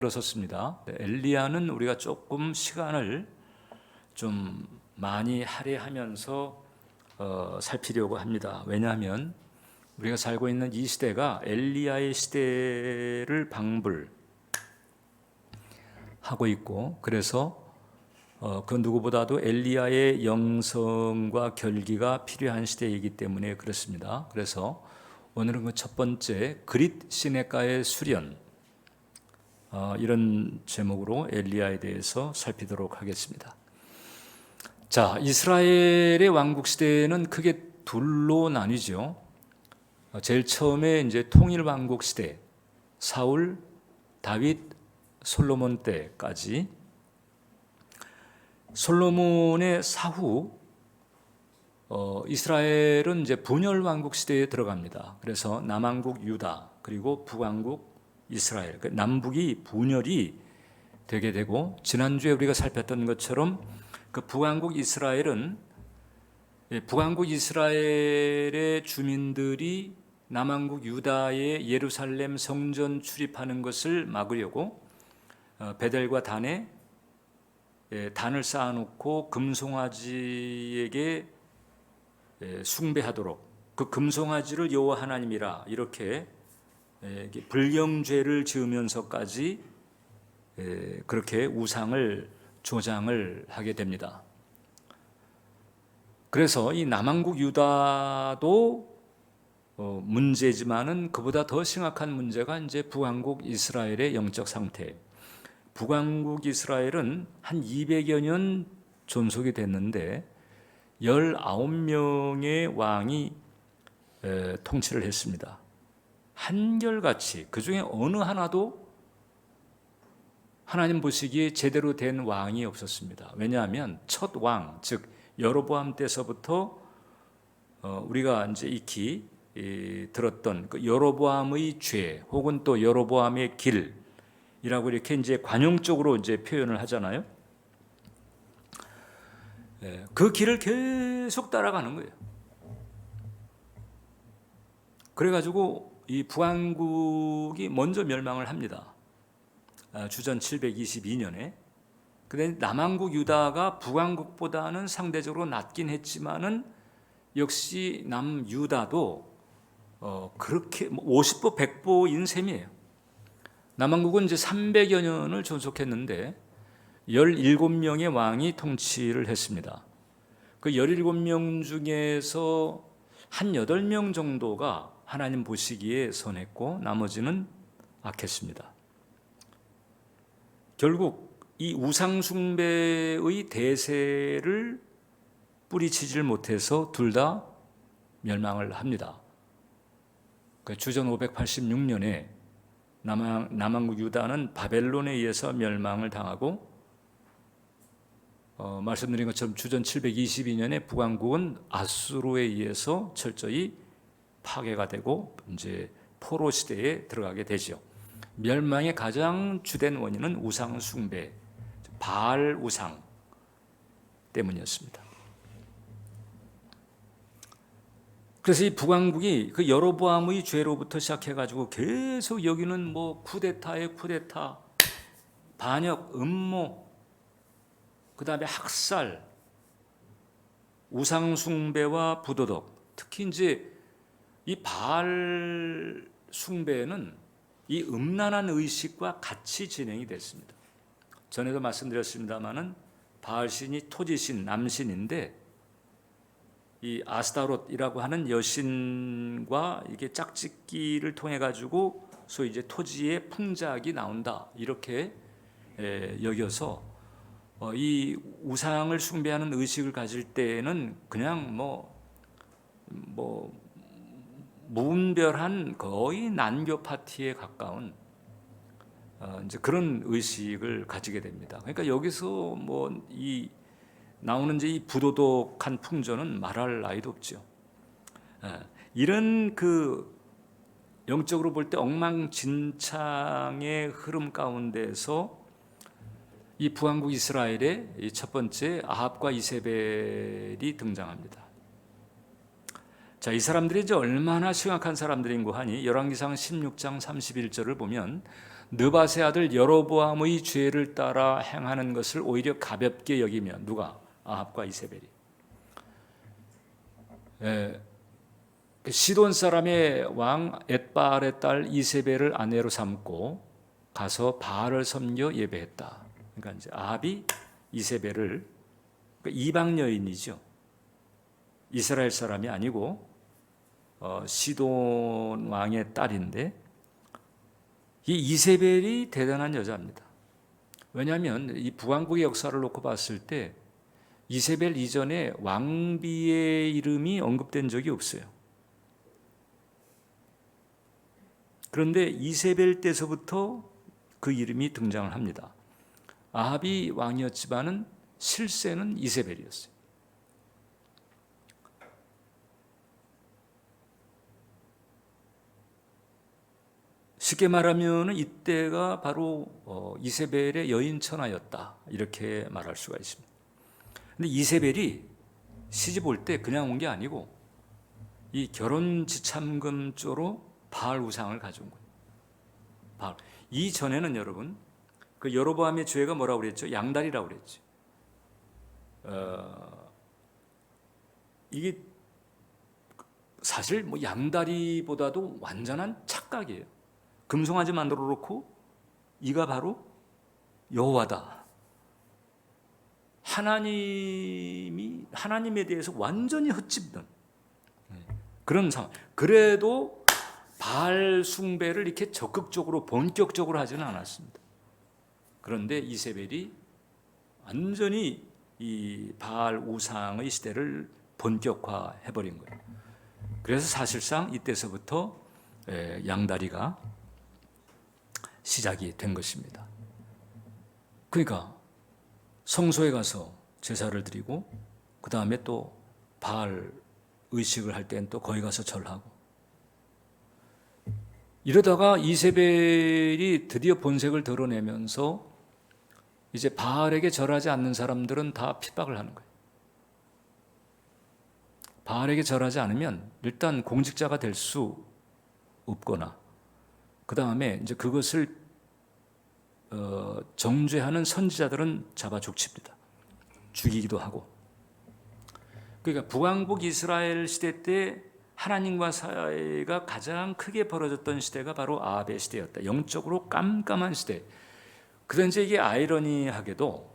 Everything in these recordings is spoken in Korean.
들어섰습니다. 엘리야는 우리가 조금 시간을 좀 많이 할애하면서 살피려고 합니다. 왜냐하면 우리가 살고 있는 이 시대가 엘리야의 시대를 방불하고 있고, 그래서 그 누구보다도 엘리야의 영성과 결기가 필요한 시대이기 때문에 그렇습니다. 그래서 오늘은 그 첫 번째 그릿 시내가의 수련, 이런 제목으로 엘리야에 대해서 살피도록 하겠습니다. 자, 이스라엘의 왕국 시대는 크게 둘로 나뉘죠. 제일 처음에 이제 통일 왕국 시대, 사울, 다윗, 솔로몬 때까지. 솔로몬의 사후 이스라엘은 이제 분열 왕국 시대에 들어갑니다. 그래서 남왕국 유다, 그리고 북왕국 이스라엘, 남북이 분열이 되게 되고, 지난주에 우리가 살폈던 것처럼 그 북왕국 이스라엘은 북왕국 이스라엘의 주민들이 남왕국 유다의 예루살렘 성전 출입하는 것을 막으려고 베델과 단에 단을 쌓아놓고 금송아지에게 숭배하도록, 그 금송아지를 여호와 하나님이라 이렇게 불경죄를 지으면서까지 그렇게 우상을 조장을 하게 됩니다. 그래서 이 남왕국 유다도 문제지만은 그보다 더 심각한 문제가 이제 북왕국 이스라엘의 영적 상태. 북왕국 이스라엘은 한 200여 년 존속이 됐는데 19명의 왕이 통치를 했습니다. 한결같이 그 중에 어느 하나도 하나님 보시기에 제대로 된 왕이 없었습니다. 왜냐하면 첫 왕, 즉 여로보암 때서부터 우리가 이제 익히 들었던 그 여로보암의 죄, 혹은 또 여로보암의 길이라고 이렇게 이제 관용적으로 이제 표현을 하잖아요. 그 길을 계속 따라가는 거예요. 그래가지고 이 북왕국이 먼저 멸망을 합니다. 주전 722년에. 그런데 남왕국 유다가 북왕국보다는 상대적으로 낮긴 했지만은 역시 남유다도 그렇게 50보 100보인 셈이에요. 남왕국은 이제 300여 년을 존속했는데 17명의 왕이 통치를 했습니다. 그 17명 중에서 한 8명 정도가 하나님 보시기에 선했고 나머지는 악했습니다. 결국 이 우상숭배의 대세를 뿌리치질 못해서 둘 다 멸망을 합니다. 주전 586년에 남왕국 유다는 바벨론에 의해서 멸망을 당하고, 말씀드린 것처럼 주전 722년에 북왕국은 아수르에 의해서 철저히 파괴가 되고 이제 포로 시대에 들어가게 되죠. 멸망의 가장 주된 원인은 우상 숭배, 바알 우상 때문이었습니다. 그래서 이 북왕국이 그 여로보암의 죄로부터 시작해가지고 계속 여기는 뭐 쿠데타의 쿠데타, 반역, 음모, 그 다음에 학살, 우상 숭배와 부도덕, 특히 이제 이 바알 숭배는 이 음란한 의식과 같이 진행이 됐습니다. 전에도 말씀드렸습니다마는 바알신이 토지신, 남신인데 이 아스타롯이라고 하는 여신과 이게 짝짓기를 통해 가지고 소위 이제 토지의 풍작이 나온다 이렇게 여겨서 이 우상을 숭배하는 의식을 가질 때에는 그냥 무분별한 거의 난교 파티에 가까운 이제 그런 의식을 가지게 됩니다. 그러니까 여기서 이 나오는 이제 이 부도덕한 풍조는 말할 나위도 없죠. 이런 그 영적으로 볼 때 엉망진창의 흐름 가운데서 이 북왕국 이스라엘의 이 첫 번째 아합과 이세벨이 등장합니다. 자, 이 사람들이 이제 얼마나 심각한 사람들인고 하니 열왕기상 16장 31절을 보면 느밧의 아들 여로보암의 죄를 따라 행하는 것을 오히려 가볍게 여기며 누가? 아합과 이세벨이. 시돈 사람의 왕 엣바알의 딸 이세벨을 아내로 삼고 가서 바알을 섬겨 예배했다. 그러니까 이제 아합이 이세벨을, 그러니까 이방 여인이죠. 이스라엘 사람이 아니고 시돈 왕의 딸인데, 이 이세벨이 대단한 여자입니다. 왜냐하면 이 북왕국의 역사를 놓고 봤을 때 이세벨 이전에 왕비의 이름이 언급된 적이 없어요. 그런데 이세벨 때서부터 그 이름이 등장을 합니다. 아합이 왕이었지만은 실세는 이세벨이었어요. 쉽게 말하면 이때가 바로 이세벨의 여인 천하였다, 이렇게 말할 수가 있습니다. 근데 이세벨이 시집 올 때 그냥 온 게 아니고 이 결혼 지참금 쪽으로 바알 우상을 가져온 거예요. 바알. 이전에는 여러분, 그 여로보암의 죄가 뭐라고 그랬죠? 양다리라고 그랬죠. 이게 사실 뭐 양다리보다도 완전한 착각이에요. 금송아지 만들어 놓고 이가 바로 여호와다. 하나님에 대해서 완전히 헛짚는 그런 상황. 그래도 바알 숭배를 이렇게 적극적으로 본격적으로 하지는 않았습니다. 그런데 이세벨이 완전히 이 바알 우상의 시대를 본격화해버린 거예요. 그래서 사실상 이때서부터 양다리가 시작이 된 것입니다. 그러니까 성소에 가서 제사를 드리고 그 다음에 또 바알 의식을 할 때는 또 거기 가서 절하고, 이러다가 이세벨이 드디어 본색을 드러내면서 이제 바알에게 절하지 않는 사람들은 다 핍박을 하는 거예요. 바알에게 절하지 않으면 일단 공직자가 될 수 없거나, 그 다음에 이제 그것을 정죄하는 선지자들은 잡아 죽칩니다. 죽이기도 하고. 그러니까 북왕국 이스라엘 시대 때 하나님과 사이가 가장 크게 벌어졌던 시대가 바로 아합의 시대였다. 영적으로 깜깜한 시대. 그런데 이게 아이러니하게도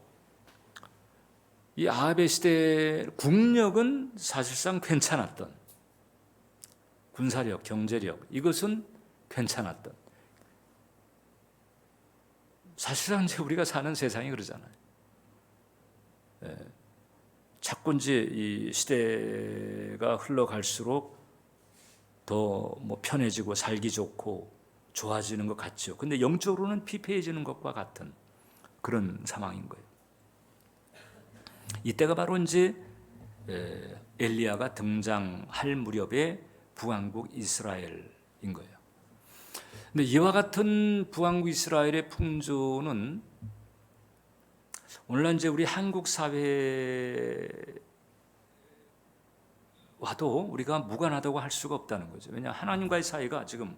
이 아합의 시대 국력은 사실상 괜찮았던, 군사력, 경제력, 이것은 괜찮았던, 사실상 이제 우리가 사는 세상이 그러잖아요. 자꾸 이제 이 시대가 흘러갈수록 더 뭐 편해지고 살기 좋고 좋아지는 것 같죠. 근데 영적으로는 피폐해지는 것과 같은 그런 상황인 거예요. 이때가 바로 이제 엘리야가 등장할 무렵의 북왕국 이스라엘인 거예요. 근데 이와 같은 북왕국 이스라엘의 풍조는 오늘날 이제 우리 한국 사회와도 우리가 무관하다고 할 수가 없다는 거죠. 왜냐하면 하나님과의 사이가 지금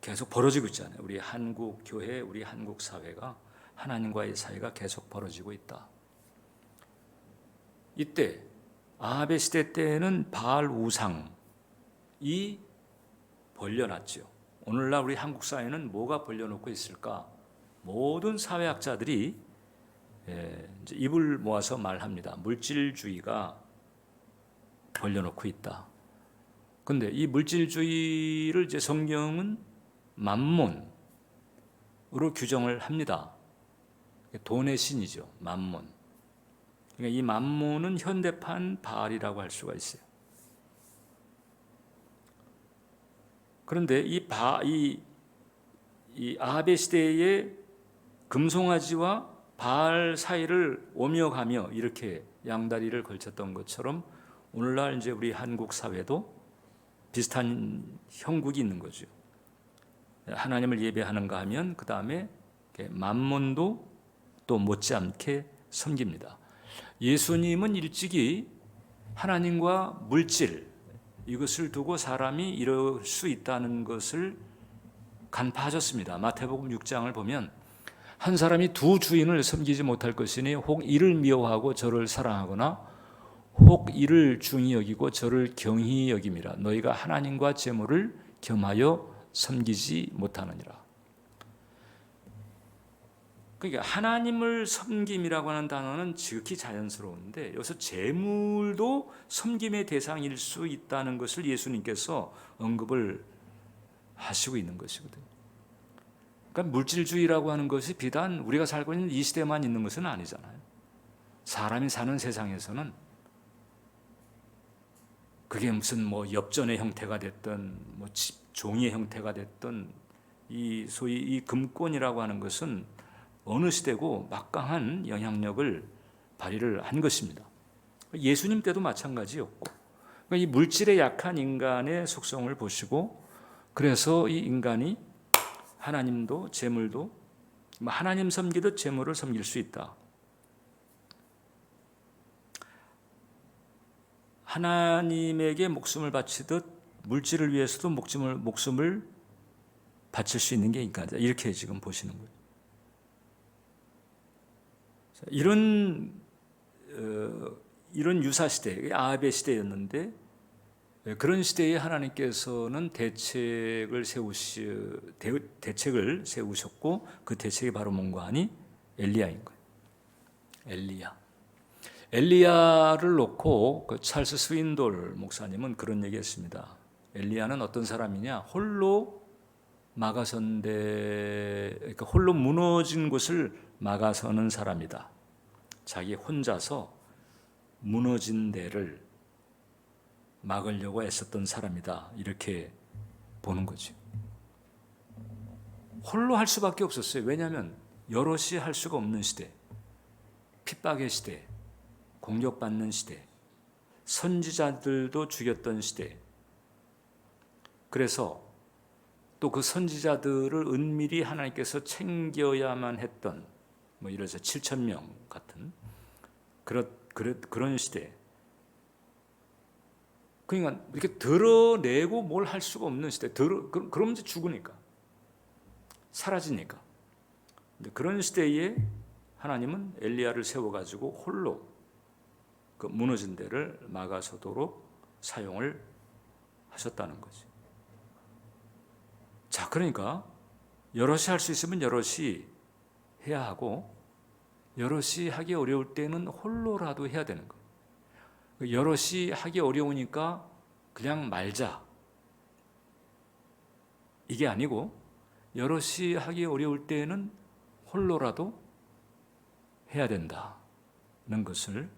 계속 벌어지고 있잖아요. 우리 한국 교회, 우리 한국 사회가 하나님과의 사이가 계속 벌어지고 있다. 이때 아합의 시대 때는 바알 우상이 벌려놨죠. 오늘날 우리 한국 사회는 뭐가 벌려놓고 있을까? 모든 사회학자들이 이제 입을 모아서 말합니다. 물질주의가 벌려놓고 있다. 그런데 이 물질주의를 이제 성경은 만몬으로 규정을 합니다. 돈의 신이죠. 만몬. 그러니까 이 만몬은 현대판 바알이라고 할 수가 있어요. 그런데 이 아합의 시대의 금송아지와 바알 사이를 오며 가며 이렇게 양다리를 걸쳤던 것처럼 오늘날 이제 우리 한국 사회도 비슷한 형국이 있는 거죠. 하나님을 예배하는가 하면 그 다음에 만몬도 또 못지않게 섬깁니다. 예수님은 일찍이 하나님과 물질, 이것을 두고 사람이 이룰 수 있다는 것을 간파하셨습니다. 마태복음 6장을 보면 한 사람이 두 주인을 섬기지 못할 것이니 혹 이를 미워하고 저를 사랑하거나 혹 이를 중히 여기고 저를 경히 여김이라. 너희가 하나님과 재물을 겸하여 섬기지 못하느니라. 그러니까 하나님을 섬김이라고 하는 단어는 지극히 자연스러운데 여기서 재물도 섬김의 대상일 수 있다는 것을 예수님께서 언급을 하시고 있는 것이거든요. 그러니까 물질주의라고 하는 것이 비단 우리가 살고 있는 이 시대만 있는 것은 아니잖아요. 사람이 사는 세상에서는 그게 무슨 뭐 엽전의 형태가 됐든 뭐 종이의 형태가 됐든 이 소위 이 금권이라고 하는 것은 어느 시대고 막강한 영향력을 발휘를 한 것입니다. 예수님 때도 마찬가지였고, 그러니까 이 물질에 약한 인간의 속성을 보시고, 그래서 이 인간이 하나님도 재물도 하나님 섬기듯 재물을 섬길 수 있다. 하나님에게 목숨을 바치듯 물질을 위해서도 목숨을 바칠 수 있는 게 인간이다. 이렇게 지금 보시는 거예요. 이런 유사 시대, 아합의 시대였는데 그런 시대에 하나님께서는 대책을 세우셨고 그 대책이 바로 뭔가 하니 엘리야인 거예요. 엘리야를 놓고 그 찰스 스윈돌 목사님은 그런 얘기했습니다. 엘리야는 어떤 사람이냐? 홀로 그러니까 홀로 무너진 곳을 막아서는 사람이다. 자기 혼자서 무너진 데를 막으려고 애썼던 사람이다. 이렇게 보는 거죠. 홀로 할 수밖에 없었어요. 왜냐하면 여럿이 할 수가 없는 시대, 핍박의 시대, 공격받는 시대, 선지자들도 죽였던 시대. 그래서 또 그 선지자들을 은밀히 하나님께서 챙겨야만 했던 뭐 이래서 7,000명 같은 그런 시대. 그러니까 이렇게 드러내고 뭘 할 수가 없는 시대. 그러면 이제 죽으니까, 사라지니까. 근데 그런 시대에 하나님은 엘리야를 세워가지고 홀로 그 무너진 데를 막아서도록 사용을 하셨다는 거지. 자, 그러니까 여럿이 할 수 있으면 여럿이 해야 하고 여럿이 하기 어려울 때는 홀로라도 해야 되는 거예요. 여럿이 하기 어려우니까 그냥 말자. 이게 아니고 여럿이 하기 어려울 때는 홀로라도 해야 된다는 것을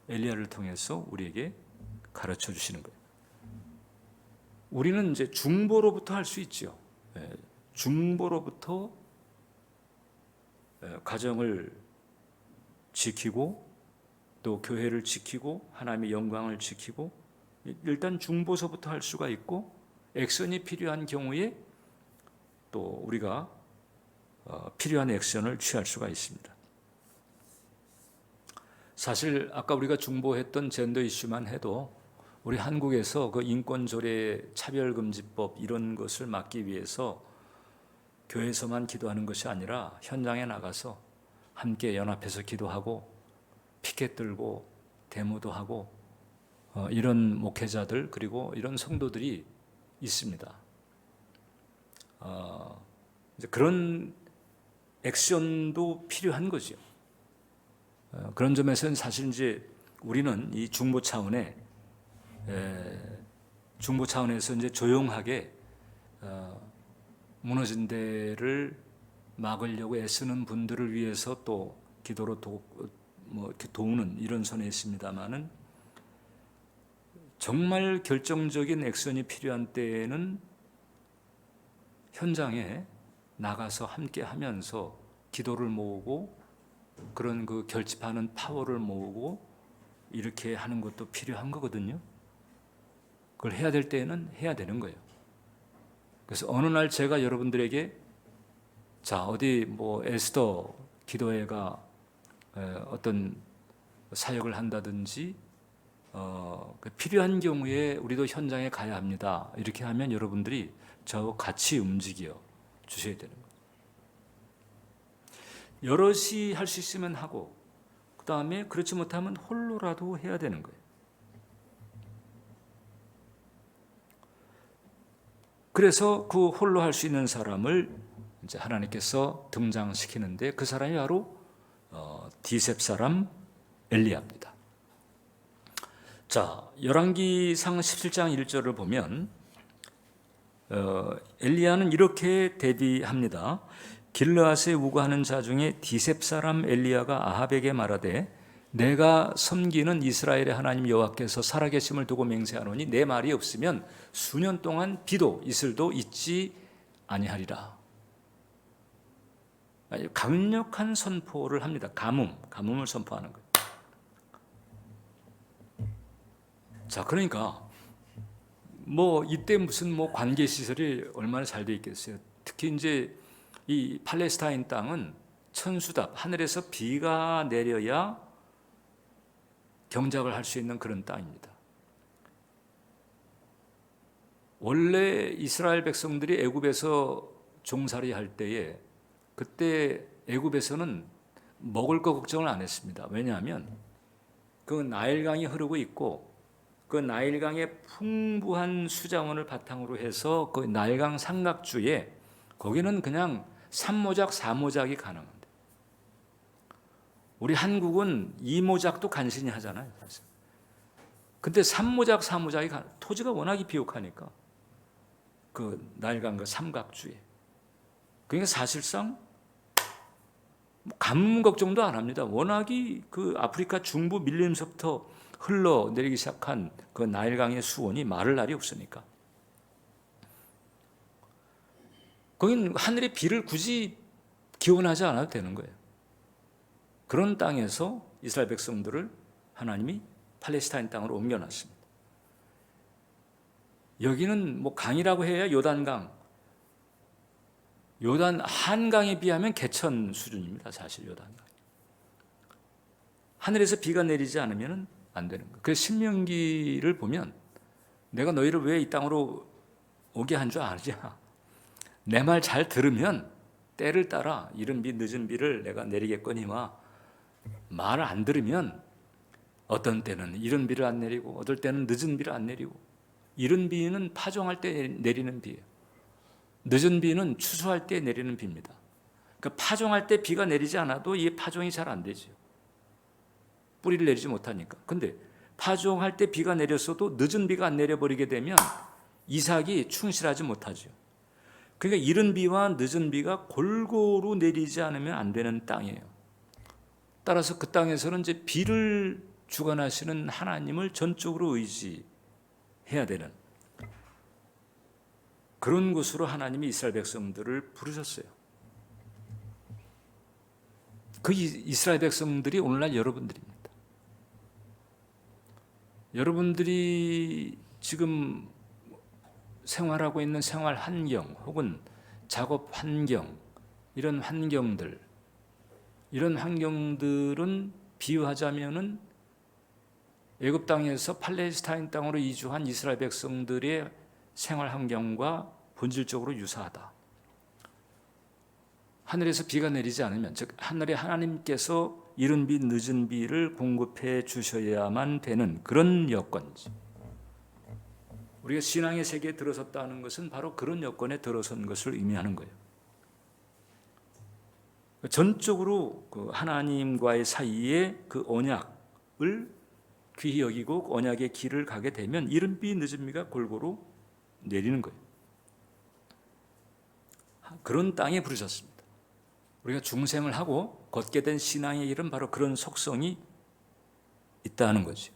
엘리야를 통해서 우리에게 가르쳐 주시는 거예요. 우리는 이제 중보로부터 할 수 있죠. 중보로부터 가정을 지키고 또 교회를 지키고 하나님의 영광을 지키고 일단 중보서부터 할 수가 있고 액션이 필요한 경우에 또 우리가 필요한 액션을 취할 수가 있습니다. 사실 아까 우리가 중보했던 젠더 이슈만 해도 우리 한국에서 그 인권조례, 차별금지법 이런 것을 막기 위해서 교회에서만 기도하는 것이 아니라 현장에 나가서 함께 연합해서 기도하고 피켓 들고 데모도 하고 이런 목회자들 그리고 이런 성도들이 있습니다. 이제 그런 액션도 필요한 거죠. 그런 점에서는 사실 이제 우리는 이 중보 차원에서 이제 조용하게 무너진 데를 막으려고 애쓰는 분들을 위해서 또 기도로 이렇게 도우는 이런 선에 있습니다만은 정말 결정적인 액션이 필요한 때에는 현장에 나가서 함께 하면서 기도를 모으고 그런 그 결집하는 파워를 모으고 이렇게 하는 것도 필요한 거거든요. 그걸 해야 될 때에는 해야 되는 거예요. 그래서 어느 날 제가 여러분들에게 자 어디 뭐 에스더 기도회가 어떤 사역을 한다든지 필요한 경우에 우리도 현장에 가야 합니다. 이렇게 하면 여러분들이 저하고 같이 움직여 주셔야 되는 거예요. 여럿이 할 수 있으면 하고, 그 다음에 그렇지 못하면 홀로라도 해야 되는 거예요. 그래서 그 홀로 할 수 있는 사람을 이제 하나님께서 등장시키는데, 그 사람이 바로 디셉 사람 엘리야입니다. 자, 열왕기상 17장 1절을 보면 엘리야는 이렇게 대비합니다. 길르앗에 우거하는 자 중에 디셉 사람 엘리야가 아합에게 말하되 내가 섬기는 이스라엘의 하나님 여호와께서 살아계심을 두고 맹세하노니 내 말이 없으면 수년 동안 비도 이슬도 있지 아니하리라. 강력한 선포를 합니다. 가뭄을 선포하는 거예요. 자, 그러니까 뭐 이때 무슨 뭐 관계 시설이 얼마나 잘 돼 있겠어요. 특히 이제 이 팔레스타인 땅은 천수답, 하늘에서 비가 내려야 경작을 할 수 있는 그런 땅입니다. 원래 이스라엘 백성들이 애굽에서 종살이 할 때에 그때 애굽에서는 먹을 거 걱정을 안 했습니다. 왜냐하면 그 나일강이 흐르고 있고 그 나일강의 풍부한 수자원을 바탕으로 해서 그 나일강 삼각주에 거기는 그냥 3모작, 4모작이 가능합니다. 우리 한국은 2모작도 간신히 하잖아요. 사실. 근데 3모작, 4모작이 토지가 워낙에 비옥하니까 그 나일강과 삼각주에. 그러니까 사실상 가뭄 걱정도 안 합니다. 워낙이 그 아프리카 중부 밀림서부터 흘러내리기 시작한 그 나일강의 수온이 마를 날이 없으니까. 거긴 하늘의 비를 굳이 기원하지 않아도 되는 거예요. 그런 땅에서 이스라엘 백성들을 하나님이 팔레스타인 땅으로 옮겨놨습니다. 여기는 뭐 강이라고 해야 요단강, 요단 한강에 비하면 개천 수준입니다. 사실 요단강. 하늘에서 비가 내리지 않으면 안 되는 거예요. 그래서 신명기를 보면 내가 너희를 왜 이 땅으로 오게 한 줄 아냐? 내 말 잘 들으면 때를 따라 이른 비 늦은 비를 내가 내리겠거니와 말을 안 들으면 어떤 때는 이른 비를 안 내리고 어떨 때는 늦은 비를 안 내리고 이른 비는 파종할 때 내리는 비예요. 늦은 비는 추수할 때 내리는 비입니다. 그러니까 파종할 때 비가 내리지 않아도 이 파종이 잘 안 되죠. 뿌리를 내리지 못하니까. 근데 파종할 때 비가 내렸어도 늦은 비가 안 내려버리게 되면 이삭이 충실하지 못하죠. 그러니까 이른 비와 늦은 비가 골고루 내리지 않으면 안 되는 땅이에요. 따라서 그 땅에서는 이제 비를 주관하시는 하나님을 전적으로 의지해야 되는 그런 곳으로 하나님이 이스라엘 백성들을 부르셨어요. 그 이스라엘 백성들이 오늘날 여러분들입니다. 여러분들이 지금 생활하고 있는 생활 환경 혹은 작업 환경, 이런 환경들은 비유하자면은 애굽 땅에서 팔레스타인 땅으로 이주한 이스라엘 백성들의 생활 환경과 본질적으로 유사하다. 하늘에서 비가 내리지 않으면, 즉 하늘에 하나님께서 이른 비 늦은 비를 공급해 주셔야만 되는 그런 여건이지. 우리가 신앙의 세계에 들어섰다는 것은 바로 그런 여건에 들어선 것을 의미하는 거예요. 전적으로 그 하나님과의 사이에 그 언약을 귀히 여기고 언약의 길을 가게 되면 이른 비 늦은 비가 골고루 내리는 거예요. 그런 땅에 부르셨습니다. 우리가 중생을 하고 걷게 된 신앙의 길은 바로 그런 속성이 있다는 거죠.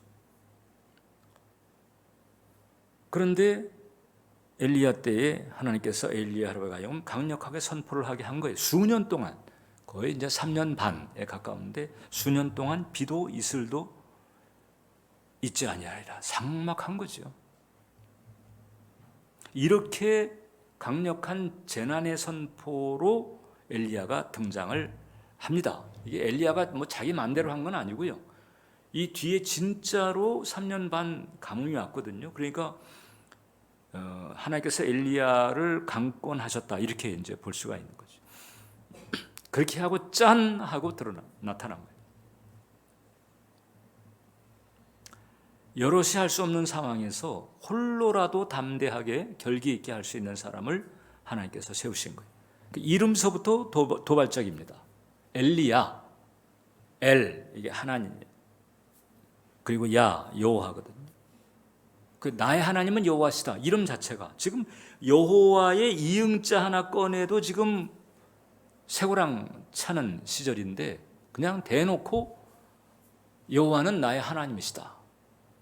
그런데 엘리야 때에 하나님께서 엘리야로 하여금 강력하게 선포를 하게 한 거예요. 수년 동안, 거의 이제 3년 반에 가까운데 수년 동안 비도 이슬도 있지 아니하리라. 삭막한 거죠. 이렇게 강력한 재난의 선포로 엘리야가 등장을 합니다. 이게 엘리야가 뭐 자기 마음대로 한 건 아니고요. 이 뒤에 진짜로 3년 반 가뭄이 왔거든요. 그러니까 하나님께서 엘리야를 강권하셨다 이렇게 이제 볼 수가 있는 거죠. 그렇게 하고 짠 하고 나타난 거예요. 여럿이 할 수 없는 상황에서 홀로라도 담대하게 결기 있게 할 수 있는 사람을 하나님께서 세우신 거예요. 이름서부터 도발적입니다. 엘리야, 이게 하나님이에요. 그리고 여호와거든요. 나의 하나님은 여호와시다. 이름 자체가 지금 여호와의 이응자 하나 꺼내도 지금 쇠고랑 차는 시절인데 그냥 대놓고 여호와는 나의 하나님이시다.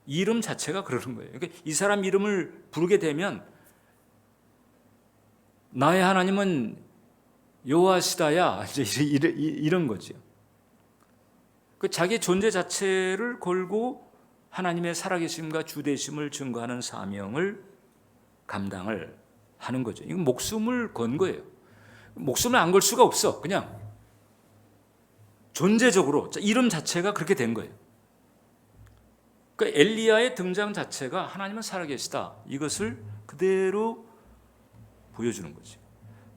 이름 자체가 그러는 거예요. 그러니까 이 사람 이름을 부르게 되면 나의 하나님은 여호와시다야 이제 이런 거죠. 자기 존재 자체를 걸고 하나님의 살아계심과 주되심을 증거하는 사명을 감당을 하는 거죠. 이건 목숨을 건 거예요. 목숨을 안 걸 수가 없어. 그냥 존재적으로 이름 자체가 그렇게 된 거예요. 엘리야의 등장 자체가 하나님은 살아계시다. 이것을 그대로 보여주는 거죠.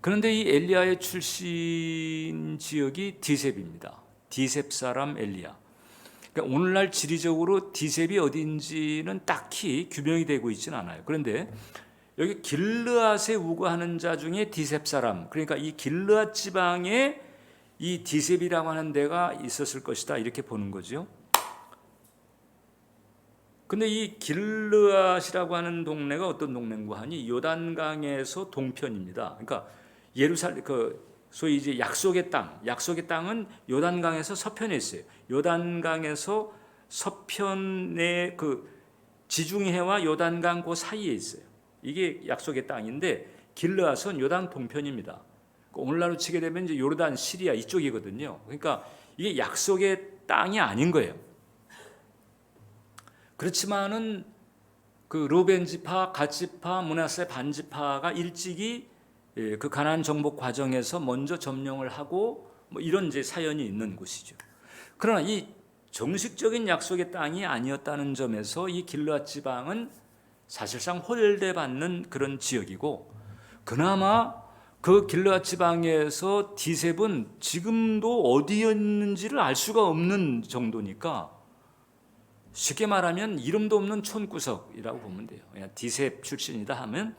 그런데 이 엘리야의 출신 지역이 디셉입니다. 디셉 사람 엘리야. 그러니까 오늘날 지리적으로 디셉이 어딘지는 딱히 규명이 되고 있지는 않아요. 그런데 여기 길르앗에 우거하는 자 중에 디셉 사람, 그러니까 이 길르앗 지방에 이 디셉이라고 하는 데가 있었을 것이다 이렇게 보는 거죠. 근데 이 길르앗이라고 하는 동네가 어떤 동네인가 하니 요단강에서 동편입니다. 그러니까 예루살렘 소위 이제 약속의 땅은 요단강에서 서편에 있어요. 요단강에서 서편의 지중해와 요단강 그 사이에 있어요. 이게 약속의 땅인데 길르앗은 요단 동편입니다. 오늘날로 치게 되면 이제 요르단, 시리아 이쪽이거든요. 그러니까 이게 약속의 땅이 아닌 거예요. 그렇지만은 르벤 지파, 갓 지파, 므낫세 반 지파가 일찍이 가나안 정복 과정에서 먼저 점령을 하고 이런 이제 사연이 있는 곳이죠. 그러나 이 정식적인 약속의 땅이 아니었다는 점에서 이 길르앗 지방은 사실상 호열대받는 그런 지역이고, 그나마 그 길르앗 지방에서 디셉은 지금도 어디였는지를 알 수가 없는 정도니까 쉽게 말하면 이름도 없는 촌구석이라고 보면 돼요. 그냥 디셉 출신이다 하면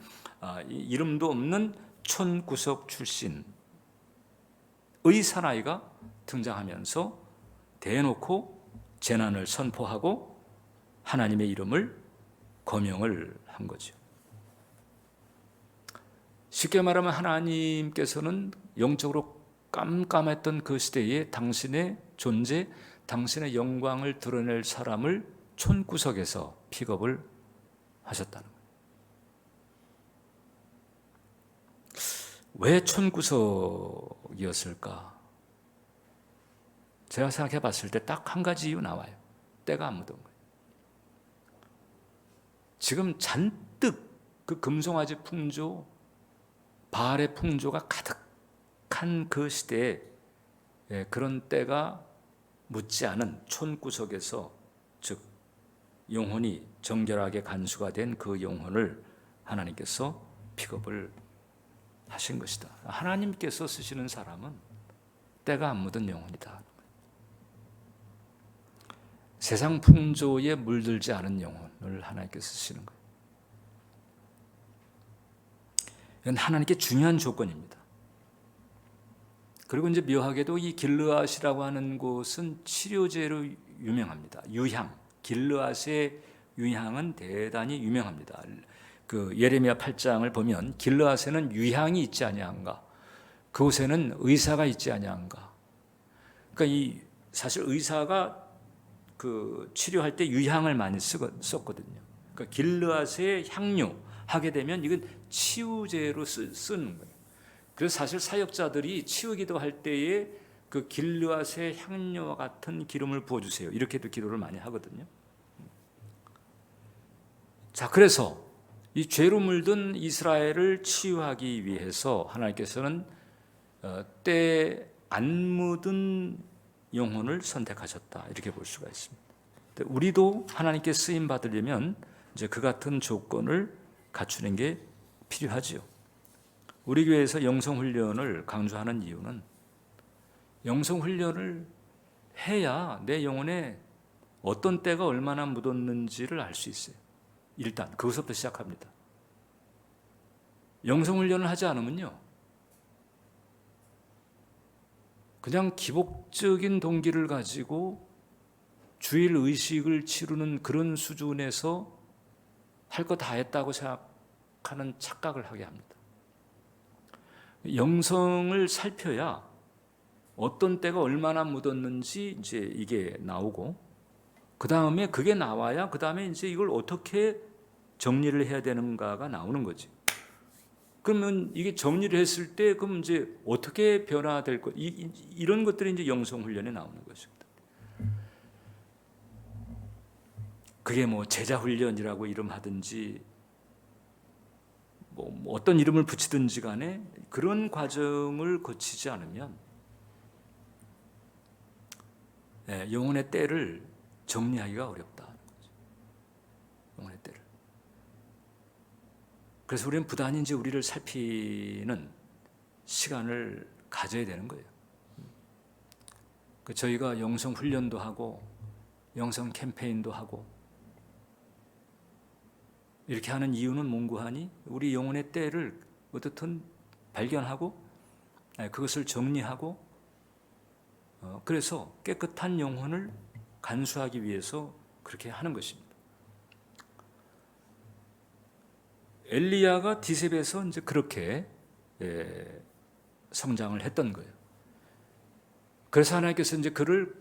이름도 없는 촌구석 출신의 사나이가 등장하면서 대놓고 재난을 선포하고 하나님의 이름을 거명을 한 거죠. 쉽게 말하면 하나님께서는 영적으로 깜깜했던 그 시대에 당신의 존재, 당신의 영광을 드러낼 사람을 촌구석에서 픽업을 하셨다는 거예요. 왜 촌구석이었을까? 제가 생각해 봤을 때 딱 한 가지 이유 나와요. 때가 안 묻은 거예요. 지금 잔뜩 그 금송아지 풍조, 바알의 풍조가 가득한 그 시대에 그런 때가 묻지 않은 촌구석에서, 즉 영혼이 정결하게 간수가 된 그 영혼을 하나님께서 픽업을 하신 것이다. 하나님께서 쓰시는 사람은 때가 안 묻은 영혼이다. 세상 풍조에 물들지 않은 영혼을 하나님께서 쓰시는 거예요. 이건 하나님께 중요한 조건입니다. 그리고 이제 묘하게도 이 길르앗이라고 하는 곳은 치료제로 유명합니다. 유향, 길르앗의 유향은 대단히 유명합니다. 예레미야 8장을 보면 길르앗에는 유향이 있지 아니한가, 그곳에는 의사가 있지 아니한가. 그러니까 사실 의사가 치료할 때 유향을 많이 썼거든요. 그러니까 길르앗의 향료 하게 되면 이건 치유제로 쓰는 거예요. 그래서 사실 사역자들이 치유기도 할 때에 그 길르앗의 향료와 같은 기름을 부어주세요, 이렇게도 기도를 많이 하거든요. 자, 그래서 이 죄로 물든 이스라엘을 치유하기 위해서 하나님께서는 때 안 묻은 영혼을 선택하셨다, 이렇게 볼 수가 있습니다. 우리도 하나님께 쓰임 받으려면 이제 그 같은 조건을 갖추는 게 필요하지요. 우리 교회에서 영성훈련을 강조하는 이유는 영성훈련을 해야 내 영혼에 어떤 때가 얼마나 묻었는지를 알 수 있어요. 일단 그것부터 시작합니다. 영성훈련을 하지 않으면요, 그냥 기복적인 동기를 가지고 주일 의식을 치르는 그런 수준에서 할 거 다 했다고 생각하는 착각을 하게 합니다. 영성을 살펴야 어떤 때가 얼마나 묻었는지 이제 이게 나오고, 그 다음에 그게 나와야 그 다음에 이제 이걸 어떻게 정리를 해야 되는가가 나오는 거지. 그러면 이게 정리를 했을 때 그럼 이제 어떻게 변화될 것, 이런 것들이 이제 영성 훈련에 나오는 것입니다. 그게 뭐 제자 훈련이라고 이름하든지 뭐 어떤 이름을 붙이든지 간에 그런 과정을 거치지 않으면 영혼의 때를 정리하기가 어렵다. 영혼의 때를. 그래서 우리는 부단히 이제 우리를 살피는 시간을 가져야 되는 거예요. 저희가 영성 훈련도 하고 영성 캠페인도 하고 이렇게 하는 이유는 뭔고하니 우리 영혼의 때를 어떻든 발견하고 그것을 정리하고 그래서 깨끗한 영혼을 간수하기 위해서 그렇게 하는 것입니다. 엘리야가 디셉에서 이제 그렇게 성장을 했던 거예요. 그래서 하나님께서 이제 그를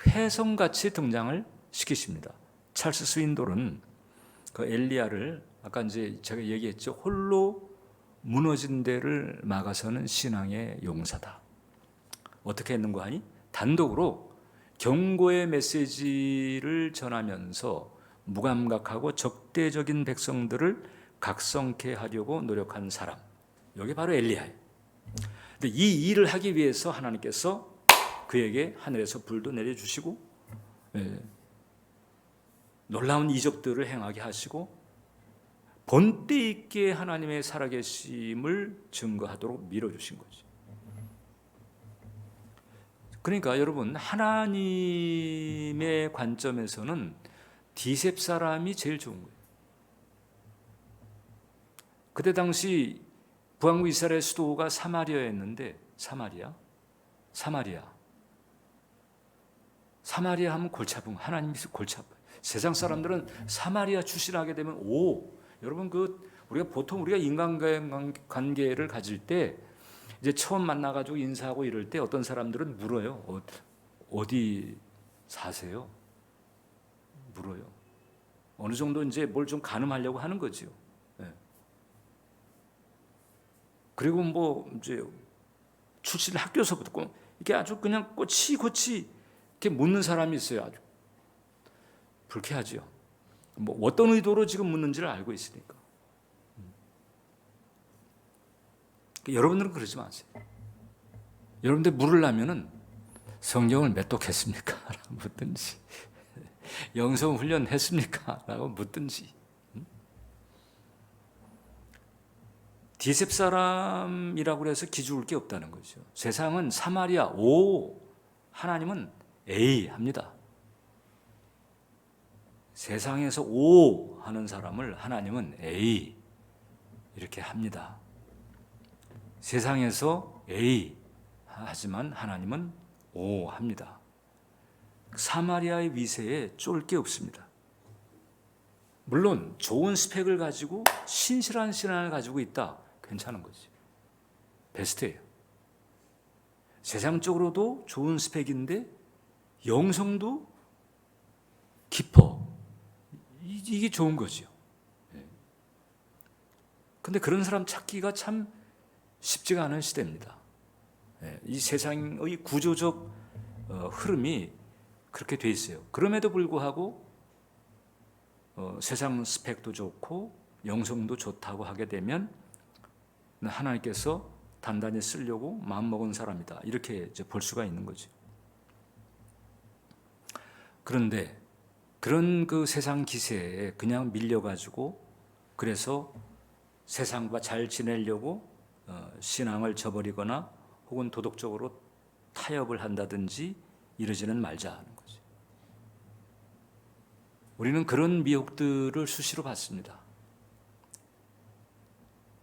훼손같이 등장을 시키십니다. 찰스 스윈돌은 그 엘리야를 아까 이제 제가 얘기했죠. 홀로 무너진 데를 막아서는 신앙의 용사다. 어떻게 했는가 하니 단독으로 경고의 메시지를 전하면서 무감각하고 적대적인 백성들을 각성케 하려고 노력한 사람, 여기 바로 엘리야예요. 근데 이 일을 하기 위해서 하나님께서 그에게 하늘에서 불도 내려주시고 놀라운 이적들을 행하게 하시고 본때 있게 하나님의 살아계심을 증거하도록 밀어주신 거죠. 그러니까 여러분, 하나님의 관점에서는 디셉 사람이 제일 좋은 거예요. 그때 당시 북왕국 이스라엘 수도가 사마리아였는데 사마리아 하면 골치 아픈, 하나님이 골치 아파요. 세상 사람들은 사마리아 출신하게 되면 여러분 우리가 보통 우리가 인간관계를 가질 때 이제 처음 만나가지고 인사하고 이럴 때 어떤 사람들은 물어요. 어디 사세요? 물어요. 어느 정도 이제 뭘 좀 가늠하려고 하는 거지요. 그리고 뭐 이제 출신 학교서부터 이렇게 아주 그냥 꼬치꼬치 이렇게 묻는 사람이 있어요. 아주 불쾌하지요. 뭐 어떤 의도로 지금 묻는지를 알고 있으니까. 여러분들은 그러지 마세요. 여러분들 물으려면은 성경을 몇 독했습니까? 라고 묻든지, 영성 훈련 했습니까? 라고 묻든지. 디셉 사람이라고 해서 기죽을 게 없다는 거죠. 세상은 사마리아 하나님은 A 합니다. 세상에서 하는 사람을 하나님은 A 이렇게 합니다. 세상에서 A 하지만 하나님은 O 합니다. 사마리아의 위세에 쫄 게 없습니다. 물론 좋은 스펙을 가지고 신실한 신앙을 가지고 있다. 괜찮은 거지. 베스트예요. 세상적으로도 좋은 스펙인데 영성도 깊어. 이게 좋은 거죠. 근데 그런 사람 찾기가 참 쉽지가 않은 시대입니다. 이 세상의 구조적 흐름이 그렇게 돼 있어요. 그럼에도 불구하고 세상 스펙도 좋고 영성도 좋다고 하게 되면 하나님께서 단단히 쓰려고 마음먹은 사람이다. 이렇게 이제 볼 수가 있는 거죠. 그런데 그런 그 세상 기세에 그냥 밀려가지고 그래서 세상과 잘 지내려고 신앙을 저버리거나 혹은 도덕적으로 타협을 한다든지 이러지는 말자 하는 거죠. 우리는 그런 미혹들을 수시로 받습니다.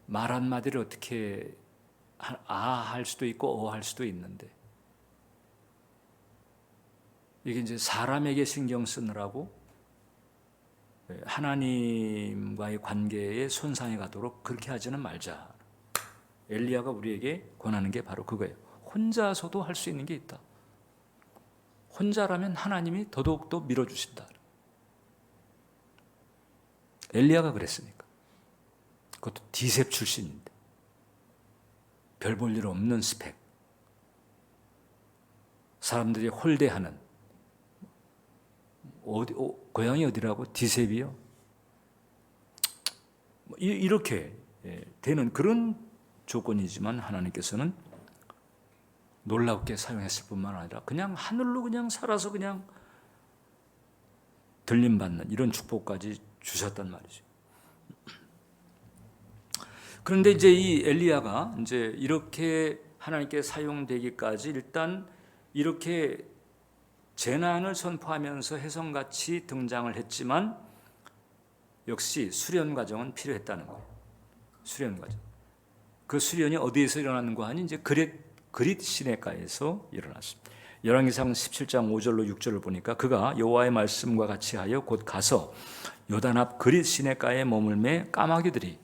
말 한마디를 어떻게 할 수도 있고 할 수도 있는데, 이게 이제 사람에게 신경 쓰느라고 하나님과의 관계에 손상이 가도록 그렇게 하지는 말자. 엘리야가 우리에게 권하는 게 바로 그거예요. 혼자서도 할 수 있는 게 있다. 혼자라면 하나님이 더더욱더 밀어주신다. 엘리야가 그랬으니까. 그것도 디셉 출신인데 별 볼 일 없는 스펙, 사람들이 홀대하는, 고향이 어디라고? 디셉이요? 이렇게 되는 그런 조건이지만 하나님께서는 놀랍게 사용했을 뿐만 아니라 그냥 하늘로 그냥 살아서 그냥 들림받는 이런 축복까지 주셨단 말이죠. 그런데 이제 이 엘리야가 이제 이렇게 하나님께 사용되기까지 일단 이렇게 재난을 선포하면서 혜성같이 등장을 했지만 역시 수련 과정은 필요했다는 거예요. 수련 과정. 그 수련이 어디에서 일어났는가 하니 이제 그릿 시내가에서 일어났습니다. 열왕기상 17장 5절로 6절을 보니까 그가 여호와의 말씀과 같이 하여 곧 가서 요단 앞 그릿 시내가에 머물매 까마귀들이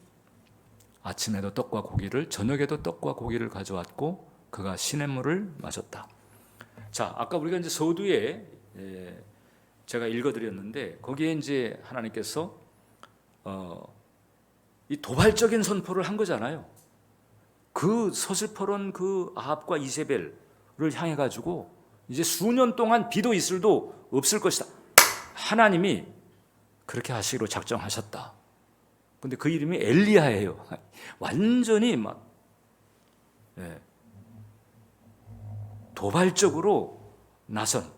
아침에도 떡과 고기를 저녁에도 떡과 고기를 가져왔고 그가 시냇물을 마셨다. 자, 아까 우리가 이제 서두에 제가 읽어드렸는데 거기에 이제 하나님께서 이 도발적인 선포를 한 거잖아요. 그 서슬퍼런 그 아합과 이세벨을 향해 가지고 이제 수년 동안 비도 이슬도 없을 것이다. 하나님이 그렇게 하시기로 작정하셨다. 근데 그 이름이 엘리야예요. 완전히 막 도발적으로 나선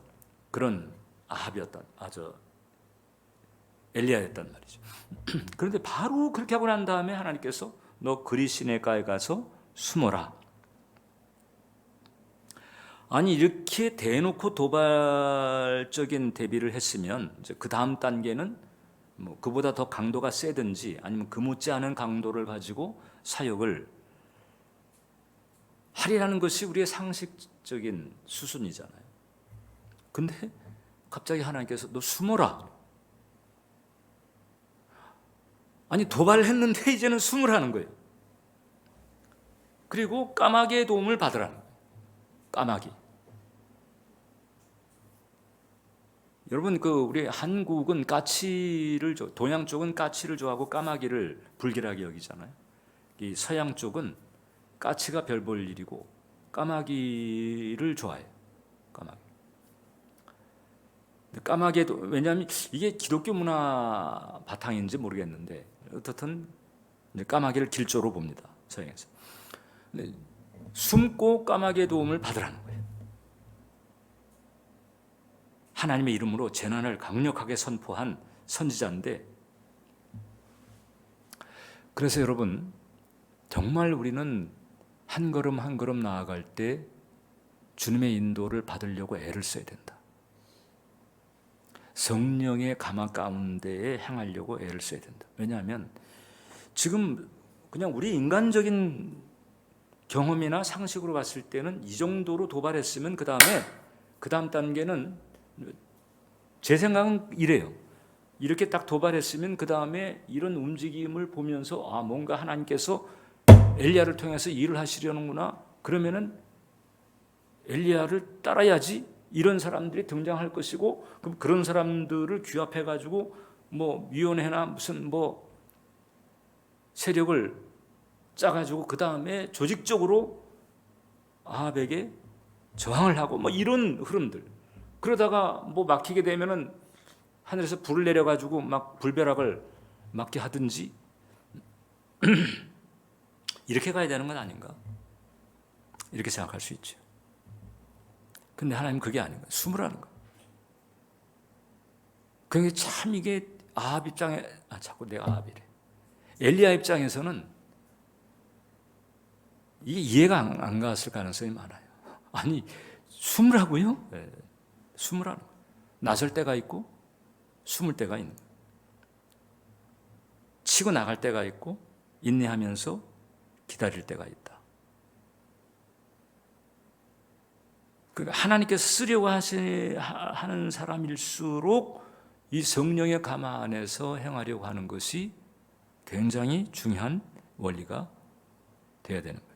그런 아합이었던 엘리야였단 말이죠. 그런데 바로 그렇게 하고 난 다음에 하나님께서 너 그릿 시내가에 가서 숨어라. 아니 이렇게 대놓고 도발적인 대비를 했으면 이제 그 다음 단계는 뭐 그보다 더 강도가 세든지 아니면 그 못지않은 강도를 가지고 사역을 하리라는 것이 우리의 상식적인 수순이잖아요. 근데 갑자기 하나님께서 너 숨어라. 아니 도발했는데 이제는 숨으라는 거예요. 그리고 까마귀의 도움을 받으라는 거예요. 까마귀. 여러분 우리 한국은 까치를 동양 쪽은 까치를 좋아하고 까마귀를 불길하게 여기잖아요. 이 서양 쪽은 까치가 별 볼 일이고 까마귀를 좋아해요. 까마귀도 왜냐하면 이게 기독교 문화 바탕인지 모르겠는데 어떻든 까마귀를 길조로 봅니다. 서양에서. 숨고 까마귀의 도움을 받으라는 거예요. 하나님의 이름으로 재난을 강력하게 선포한 선지자인데, 그래서 여러분 정말 우리는 한 걸음 한 걸음 나아갈 때 주님의 인도를 받으려고 애를 써야 된다. 성령의 감화 가운데에 향하려고 애를 써야 된다. 왜냐하면 지금 그냥 우리 인간적인 경험이나 상식으로 봤을 때는 이 정도로 도발했으면 그 다음 단계는 제 생각은 이래요. 이렇게 딱 도발했으면 그 다음에 이런 움직임을 보면서 뭔가 하나님께서 엘리야를 통해서 일을 하시려는구나. 그러면은 엘리야를 따라야지. 이런 사람들이 등장할 것이고, 그럼 그런 사람들을 규합해가지고 뭐 위원회나 무슨 뭐 세력을 짜가지고 그 다음에 조직적으로 아합에게 저항을 하고 뭐 이런 흐름들. 그러다가 뭐 막히게 되면은 하늘에서 불을 내려가지고 막 불벼락을 맞게 하든지 이렇게 가야 되는 건 아닌가? 이렇게 생각할 수 있죠. 근데 하나님은 그게 아닌 거예요. 숨으라는 거예요. 그게 참 이게 아합 입장에 자꾸 내가 아합이래. 엘리야 입장에서는 이게 이해가 안 갔을 가능성이 많아요. 아니, 숨으라고요? 네, 숨으라는 거예요. 나설 때가 있고 숨을 때가 있는 거예요. 치고 나갈 때가 있고 인내하면서 기다릴 때가 있다. 그러니까 하나님께서 쓰려고 하는 사람일수록 이 성령의 가마 안에서 행하려고 하는 것이 굉장히 중요한 원리가 되어야 되는 거예요.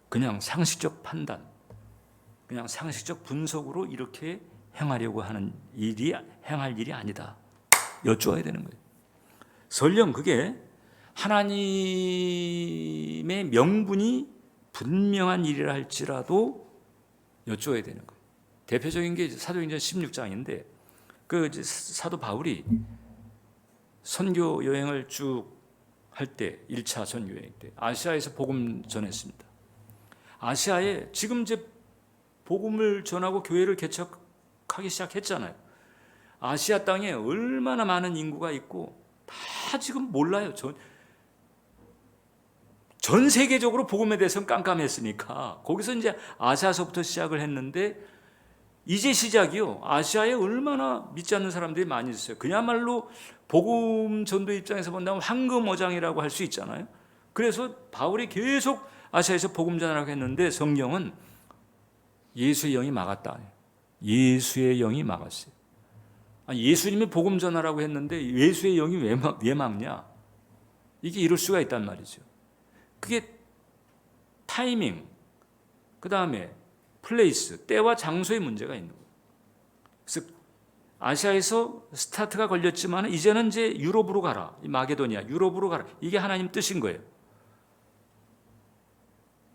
그냥 상식적 판단, 그냥 상식적 분석으로 이렇게 행하려고 하는 행할 일이 아니다. 여쭈어야 되는 거예요. 설령 그게 하나님의 명분이 분명한 일이라 할지라도 여쭈어야 되는 거예요. 대표적인 게 사도행전 16장인데 그 사도 바울이 선교 여행을 쭉 할 때 1차 선교 여행 때 아시아에서 복음 전했습니다. 아시아에 지금 이제 복음을 전하고 교회를 개척하기 시작했잖아요. 아시아 땅에 얼마나 많은 인구가 있고 다 지금 몰라요. 전 세계적으로 복음에 대해서는 깜깜했으니까 거기서 이제 아시아서부터 시작을 했는데 이제 시작이요. 아시아에 얼마나 믿지 않는 사람들이 많이 있어요. 그야말로 복음 전도 입장에서 본다면 황금어장이라고 할 수 있잖아요. 그래서 바울이 계속 아시아에서 복음 전하라고 했는데 성경은 예수의 영이 막았다. 예수의 영이 막았어요. 아니, 예수님이 복음 전하라고 했는데 예수의 영이 왜 막냐? 이게 이럴 수가 있단 말이죠. 그게 타이밍, 그 다음에 플레이스, 때와 장소의 문제가 있는 거예요. 그래서 아시아에서 스타트가 걸렸지만 이제는 이제 유럽으로 가라. 마게도니아, 유럽으로 가라. 이게 하나님 뜻인 거예요.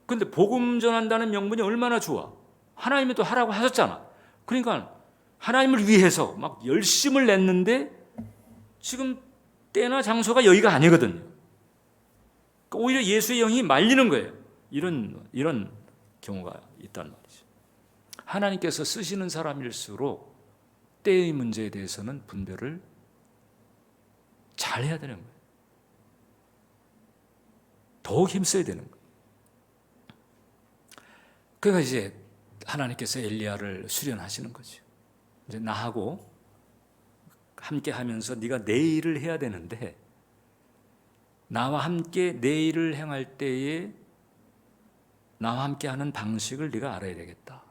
근데 복음 전한다는 명분이 얼마나 좋아. 하나님이 또 하라고 하셨잖아. 그러니까 하나님을 위해서 막 열심을 냈는데 지금 때나 장소가 여기가 아니거든요. 그러니까 오히려 예수의 영이 말리는 거예요. 이런 경우가 있단 말이죠. 하나님께서 쓰시는 사람일수록 때의 문제에 대해서는 분별을 잘 해야 되는 거예요. 더욱 힘써야 되는 거예요. 그러니까 이제 하나님께서 엘리야를 수련하시는 거죠. 이제 나하고 함께 하면서 네가 내 일을 해야 되는데 나와 함께 내 일을 행할 때에 나와 함께 하는 방식을 네가 알아야 되겠다.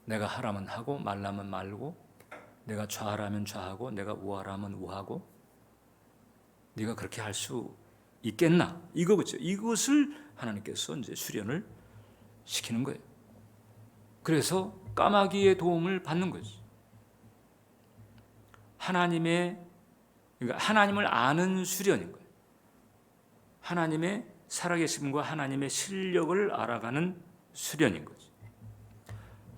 내가 하라면 하고 말라면 말고 내가 좌하라면 좌하고 내가 우하라면 우하고 네가 그렇게 할 수 있겠나? 이거죠. 이것을 하나님께서 이제 수련을 시키는 거예요. 그래서 까마귀의 도움을 받는 거죠. 그러니까 하나님을 아는 수련인 거예요. 하나님의 살아계심과 하나님의 실력을 알아가는 수련인 거죠.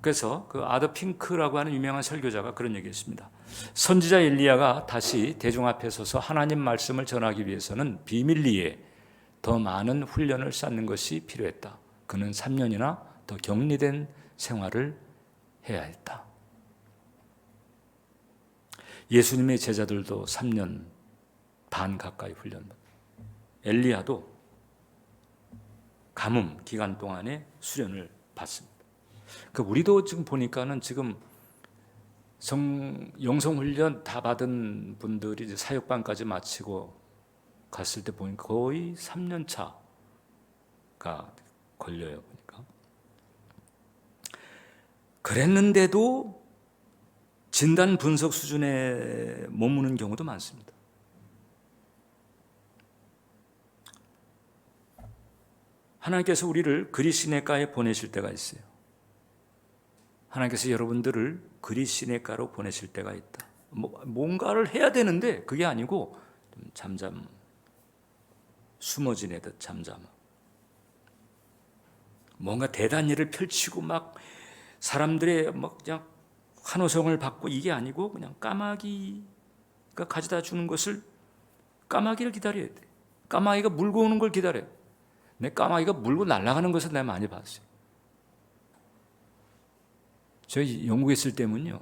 그래서 그 아더 핑크라고 하는 유명한 설교자가 그런 얘기했습니다. 선지자 엘리야가 다시 대중 앞에 서서 하나님 말씀을 전하기 위해서는 비밀리에 더 많은 훈련을 쌓는 것이 필요했다. 그는 3년이나 더 격리된 생활을 해야 했다. 예수님의 제자들도 3년 반 가까이 훈련받았다. 엘리야도 가뭄 기간 동안에 수련을 받습니다. 우리도 지금 보니까는 지금 영성 훈련 다 받은 분들이 이제 사역반까지 마치고 갔을 때 보니까 거의 3년 차가 걸려요. 보니까 그랬는데도 진단 분석 수준에 머무는 경우도 많습니다. 하나님께서 우리를 그리시네가에 보내실 때가 있어요. 하나님께서 여러분들을 그리시네가로 보내실 때가 있다. 뭔가를 해야 되는데 그게 아니고 좀 숨어 지내듯 잠잠. 뭔가 대단한 일을 펼치고 막 사람들의 막 그냥 환호성을 받고 이게 아니고 그냥 까마귀가 가져다 주는 것을 까마귀를 기다려야 돼. 까마귀가 물고 오는 걸 기다려요. 내 까마귀가 물고 날아가는 것을 내가 많이 봤어요. 저희 영국에 있을 때면요,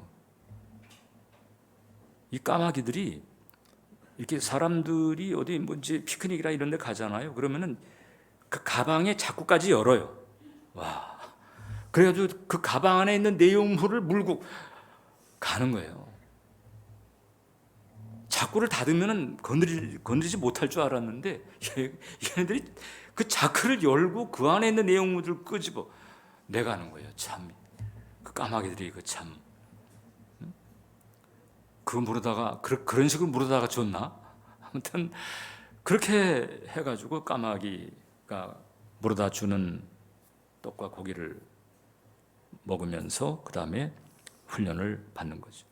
이 까마귀들이 이렇게 사람들이 어디 뭔지 피크닉이라 이런 데 가잖아요. 그러면은 그 가방에 자꾸까지 열어요. 와. 그래가지고 그 가방 안에 있는 내용물을 물고 가는 거예요. 자꾸를 닫으면은 건드리지 못할 줄 알았는데 얘네들이 그 자크를 열고 그 안에 있는 내용물을 끄집어 내가는 거예요. 참, 그 까마귀들이 그 참, 그거 물어다가 그런 식으로 물어다가 줬나? 아무튼 그렇게 해가지고 까마귀가 물어다 주는 떡과 고기를 먹으면서 그 다음에 훈련을 받는 거죠.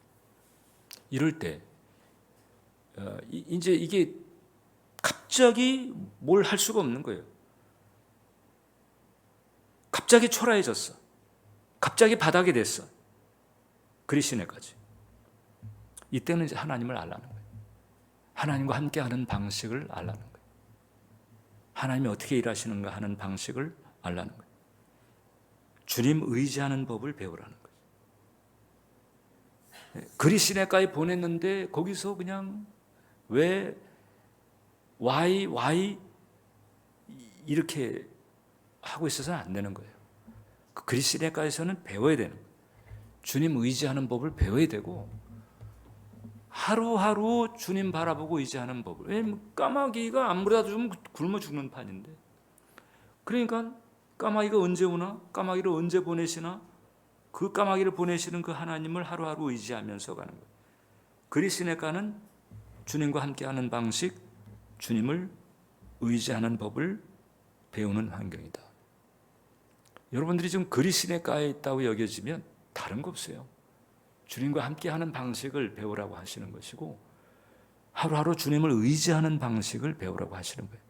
이럴 때 이제 이게 갑자기 뭘 할 수가 없는 거예요. 갑자기 초라해졌어. 갑자기 바닥이 됐어. 그리시네까지. 이때는 이제 하나님을 알라는 거예요. 하나님과 함께하는 방식을 알라는 거예요. 하나님이 어떻게 일하시는가 하는 방식을 알라는 거예요. 주님 의지하는 법을 배우라는 거예요. 그리시네까지 보냈는데 거기서 그냥 왜 why 이렇게 하고 있어서는 안 되는 거예요. 그 그리시네까지서는 배워야 되는 거예요. 주님 의지하는 법을 배워야 되고 하루하루 주님 바라보고 의지하는 법을. 왜냐면 까마귀가 아무래도 좀 굶어 죽는 판인데. 그러니까 까마귀가 언제 오나? 까마귀를 언제 보내시나? 그 까마귀를 보내시는 그 하나님을 하루하루 의지하면서 가는 거예요. 그리시네까는 주님과 함께하는 방식, 주님을 의지하는 법을 배우는 환경이다. 여러분들이 지금 그리시네까에 있다고 여겨지면 다른 거 없어요. 주님과 함께하는 방식을 배우라고 하시는 것이고 하루하루 주님을 의지하는 방식을 배우라고 하시는 거예요.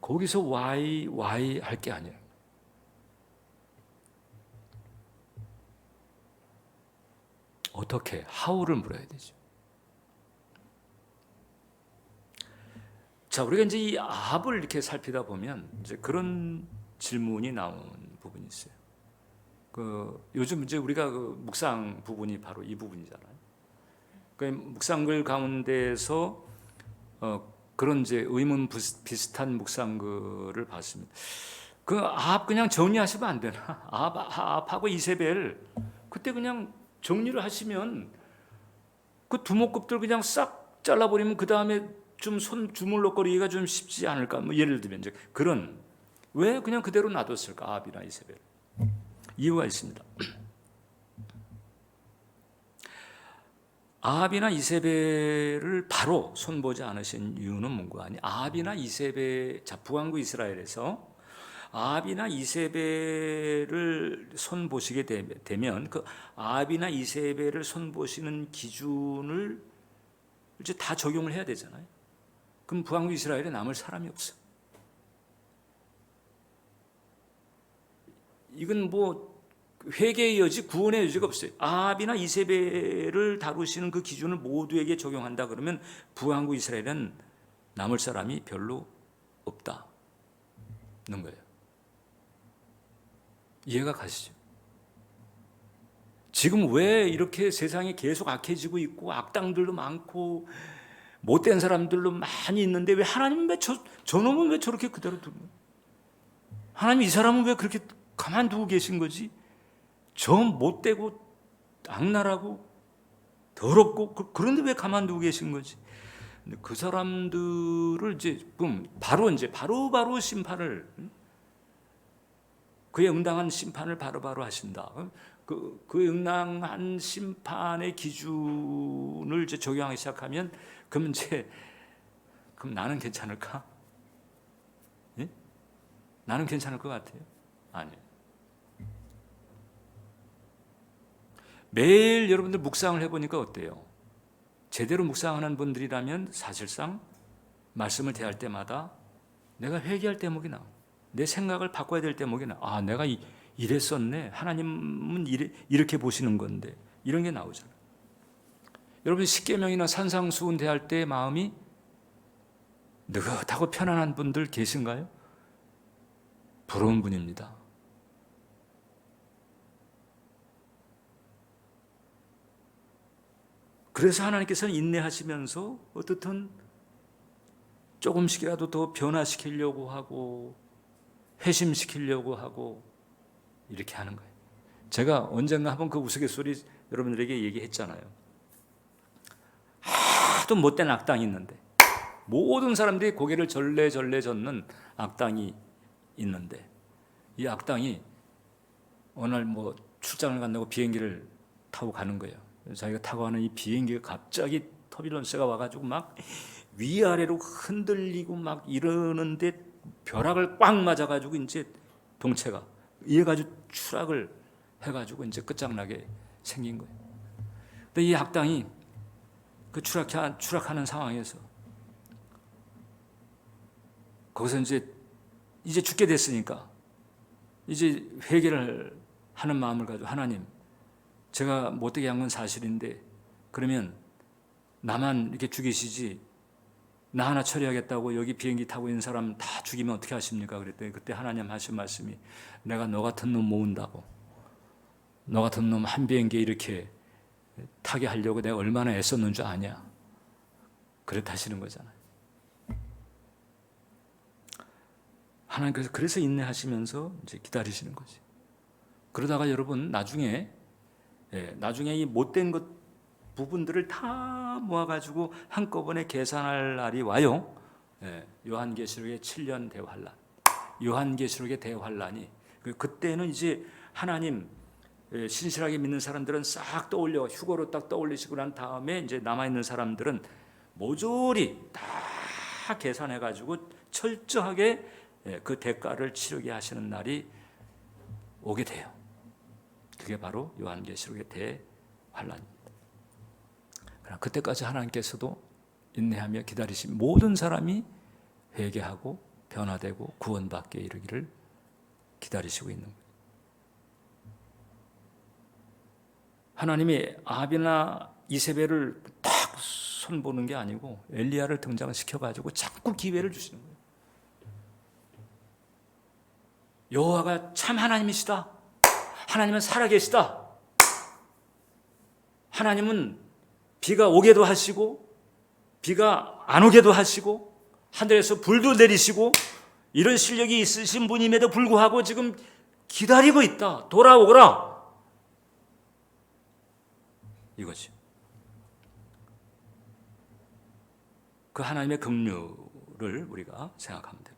거기서 why 할 게 아니에요. 어떻게, how를 물어야 되죠. 자, 우리가 이제 이 아합을 이렇게 살피다 보면 이제 그런 질문이 나온 부분이 있어요. 요즘 이제 우리가 그 묵상 부분이 바로 이 부분이잖아요. 그 묵상글 가운데서 그런 이제 의문 비슷한 묵상글을 봤습니다. 그 아합 그냥 정리하시면 안 되나? 아합하고 이세벨 그때 그냥 정리를 하시면 그 두목급들 그냥 싹 잘라버리면 그 다음에 좀 손 주물럭거리기가 좀 쉽지 않을까? 뭐 예를 들면 이제 그런 왜 그냥 그대로 놔뒀을까? 아합이나 이세벨 이유가 있습니다. 아합이나 이세벨을 바로 손보지 않으신 이유는 뭔가 아니? 아합이나 이세벨, 자 북왕국 이스라엘에서 아합이나 이세벨을 손보시게 되면 그 아합이나 이세벨을 손보시는 기준을 이제 다 적용을 해야 되잖아요. 그럼 북왕국 이스라엘에 남을 사람이 없어. 이건 뭐 회개의 여지, 구원의 여지가 없어요. 아합이나 이세벨을 다루시는 그 기준을 모두에게 적용한다 그러면 북왕국 이스라엘은 남을 사람이 별로 없다는 거예요. 이해가 가시죠? 지금 왜 이렇게 세상이 계속 악해지고 있고 악당들도 많고 못된 사람들도 많이 있는데 왜 하나님은 왜 저놈은 왜 저렇게 그대로 두고 하나님 이 사람은 왜 그렇게 가만두고 계신 거지? 저 못되고 악랄하고 더럽고 그런데 왜 가만두고 계신 거지? 근데 그 사람들을 이제 바로 심판을 그에 응당한 심판을 바로바로 하신다. 그에 응당한 심판의 기준을 이제 적용하기 시작하면 그럼 나는 괜찮을까? 예? 나는 괜찮을 것 같아요? 아니에요. 매일 여러분들 묵상을 해보니까 어때요? 제대로 묵상하는 분들이라면 사실상 말씀을 대할 때마다 내가 회개할 대목이 나와. 내 생각을 바꿔야 될 대목이 나와. 내가 이랬었네. 하나님은 이렇게 보시는 건데. 이런 게 나오잖아요. 여러분 십계명이나 산상수훈 대할 때 마음이 느긋하고 편안한 분들 계신가요? 부러운 분입니다. 그래서 하나님께서는 인내하시면서 어떻든 조금씩이라도 더 변화시키려고 하고 회심시키려고 하고 이렇게 하는 거예요. 제가 언젠가 한번 그 우스갯소리 여러분들에게 얘기했잖아요. 하도 못된 악당이 있는데, 모든 사람들이 고개를 절레절레 젓는 악당이 있는데, 이 악당이 어느 날 뭐 출장을 간다고 비행기를 타고 가는 거예요. 자기가 타고 가는 이 비행기가 갑자기 터뷸런스가 와가지고 막 위아래로 흔들리고 막 이러는데 벼락을 꽉 맞아가지고 이제 동체가 이래가지고 추락을 해가지고 이제 끝장나게 생긴 거예요. 근데 이 악당이 그 추락하는 상황에서 거기서 이제 죽게 됐으니까 이제 회개를 하는 마음을 가지고, 하나님, 제가 못되게 한 건 사실인데 그러면 나만 이렇게 죽이시지 나 하나 처리하겠다고 여기 비행기 타고 있는 사람 다 죽이면 어떻게 하십니까? 그랬더니 그때 하나님 하신 말씀이, 내가 너 같은 놈 모은다고, 너 같은 놈 한 비행기에 이렇게 타게 하려고 내가 얼마나 애썼는 줄 아냐, 그렇다시는 거잖아요. 하나님께서 그래서 인내하시면서 이제 기다리시는 거지. 그러다가 여러분 나중에 이 못된 것 부분들을 다 모아가지고 한꺼번에 계산할 날이 와요. 요한계시록의 7년 대환란, 요한계시록의 대환란이, 그때는 이제 하나님 신실하게 믿는 사람들은 싹 떠올려, 휴거로 딱 떠올리시고 난 다음에 이제 남아있는 사람들은 모조리 다 계산해가지고 철저하게 그 대가를 치르게 하시는 날이 오게 돼요. 그게 바로 요한계시록의 대환란입니다. 그러나 그때까지 하나님께서도 인내하며 기다리신 모든 사람이 회개하고 변화되고 구원받게 이르기를 기다리시고 있는 거예요. 하나님이 아합이나 이세벨을 딱 손보는 게 아니고 엘리야를 등장시켜가지고 자꾸 기회를 주시는 거예요. 여호와가 참 하나님이시다. 하나님은 살아계시다. 하나님은 비가 오게도 하시고 비가 안 오게도 하시고 하늘에서 불도 내리시고 이런 실력이 있으신 분임에도 불구하고 지금 기다리고 있다. 돌아오거라. 이거지. 그 하나님의 긍휼을 우리가 생각하면 됩니다.